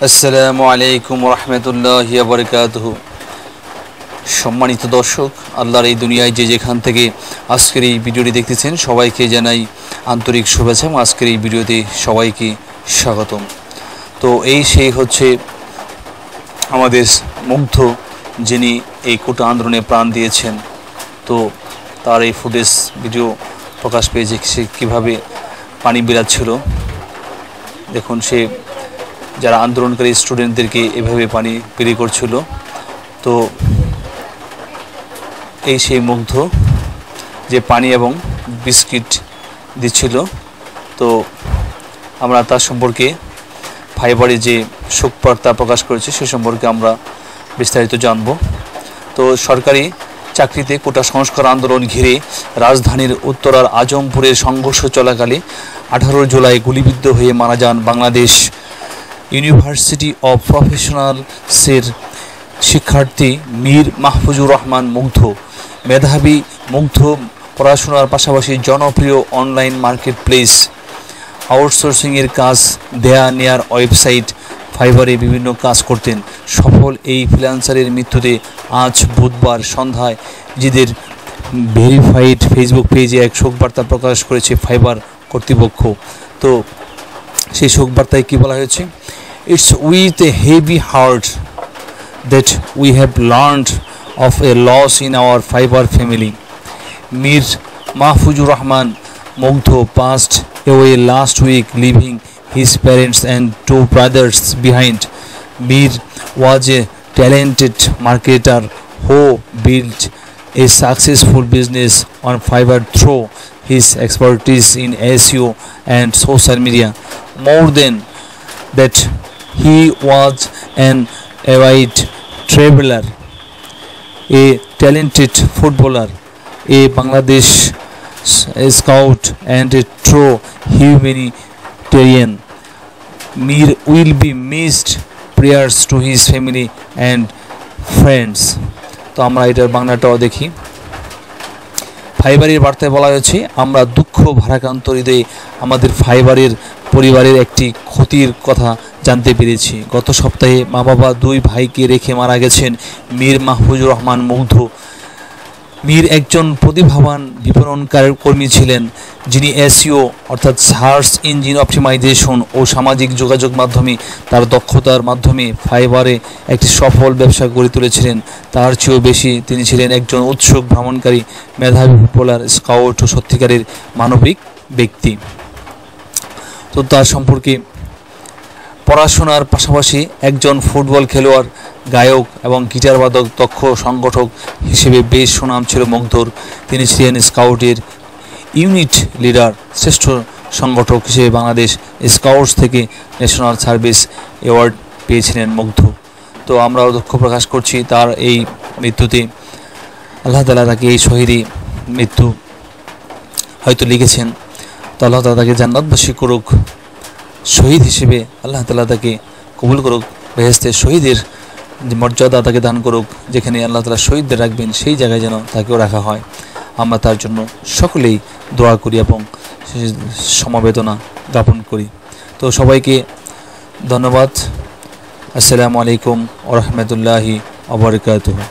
আসসালামু আলাইকুম রহমতুল্লাহি ওয়া বারাকাতুহু। সম্মানিত দর্শক, আল্লাহর এই দুনিয়ায় যে যেখান থেকে আজকের এই ভিডিওটি দেখতেছেন সবাইকে জানাই আন্তরিক শুভেচ্ছা এবং আজকের এই ভিডিওতে সবাইকে স্বাগতম। তো সেই হচ্ছে আমাদের মুগ্ধ, যিনি এই কোটা আন্দোলনে প্রাণ দিয়েছেন। তো তার এই ফুটেজ ভিডিও প্রকাশ পেয়েছে, সে কীভাবে পানি বিলাচ্ছিল। দেখুন, সে যারা আন্দোলনকারী স্টুডেন্টদেরকে এভাবে পানি বিলি করছিল। তো সেই মুগ্ধ যে পানি এবং বিস্কিট দিচ্ছিল। তো আমরা তার সম্পর্কে ফাইবারে যে শোকবার্তা প্রকাশ করেছে সে সম্পর্কে আমরা বিস্তারিত জানব। তো সরকারি চাকরিতে কোটা সংস্কার আন্দোলন ঘিরে রাজধানীর উত্তরার আজমপুরের সংঘর্ষ চলাকালে 18 জুলাই গুলিবিদ্ধ হয়ে মারা যান বাংলাদেশ ইউনিভার্সিটি অফ প্রফেশনালসের শিক্ষার্থী মীর মাহফুজুর রহমান মুগ্ধ। মেধাবী মুগ্ধ পড়াশোনার পাশাপাশি জনপ্রিয় অনলাইন মার্কেট প্লেস আউটসোর্সিংয়ের কাজ, দেয়া নেয়ার ওয়েবসাইট ফাইবারে বিভিন্ন কাজ করতেন। সফল এই ফ্রিল্যান্সারের মৃত্যুতে আজ বুধবার সন্ধ্যায় নিজেদের ভেরিফাইড ফেসবুক পেজে এক শোকবার্তা প্রকাশ করেছে ফাইবার কর্তৃপক্ষ। তো সেই শোকবার্তায় কী বলা হয়েছে? It's with a heavy heart that we have learned of a loss in our Fiber family. Mir Mahfuzur Rahman Mugdho passed away last week, leaving his parents and 2 brothers behind. Mir was a talented marketer who built a successful business on Fiverr through his expertise in SEO and social media. More than that, he was an avid traveler, a talented footballer, a Bangladesh scout, and a true humanitarian. Mir will be missed. Prayers to his family and friends. তো আমরা এটার বাংলাটাও দেখি। ফাইবারের বার্তায় বলা হয়েছে, আমরা দুঃখ ভারাক্রান্ত হৃদয়ে আমাদের ফাইবারের পরিবারের একটি ক্ষতির কথা জানতে পেরেছি। গত সপ্তাহে মা বাবা 2 ভাইকে রেখে মারা গেছেন মীর মাহফুজুর রহমান মুগ্ধ। মীর একজন প্রতিভাবান বিপণনকারী কর্মী ছিলেন, যিনি এসইও অর্থাৎ সার্চ ইঞ্জিন অপটিমাইজেশন ও সামাজিক যোগাযোগ মাধ্যমে তার দক্ষতার মাধ্যমে ফাইবারে একটি সফল ব্যবসা গড়ে তুলেছিলেন। তার চেয়েও বেশি তিনি ছিলেন একজন উৎসুক ভ্রমণকারী, মেধাবী ফুটবলার, স্কাউট ও সত্যিকারের মানবিক ব্যক্তি। তো তার সম্পর্কে পড়াশোনার পাশাপাশি একজন ফুটবল খেলোয়াড়, গায়ক এবং গিটারবাদক, দক্ষ সংগঠক হিসেবে বেশ সুনাম ছিল মুগ্ধর। তিনি ছিলেন স্কাউটের ইউনিট লিডার, শ্রেষ্ঠ সংগঠক হিসেবে বাংলাদেশ স্কাউটস থেকে ন্যাশনাল সার্ভিস অ্যাওয়ার্ড পেয়েছিলেন মুগ্ধ। তো আমরাও দুঃখ প্রকাশ করছি তার এই মৃত্যুতে। আল্লাহ তাআলা তাকে এই শহীদি মৃত্যু হয়তো লিখেছেন, তো আল্লাহ তাআলা তাকে জান্নাতবাসী করুক। শহীদ হিসেবে আল্লাহ তাআলা তাকে কবুল করুক, বেহেশতে শহীদের মর্যাদা তাকে দান করুক। যেখানে আল্লাহ তাআলা শহীদদের রাখবেন সেই জায়গায় যেন তাকেও রাখা হয়। আমরা তার জন্য সকলেই দোয়া করি এবং সমবেদনা জ্ঞাপন করি। তো সবাইকে ধন্যবাদ। আসসালামু আলাইকুম ওয়া রাহমাতুল্লাহি ওয়া বারাকাতুহু।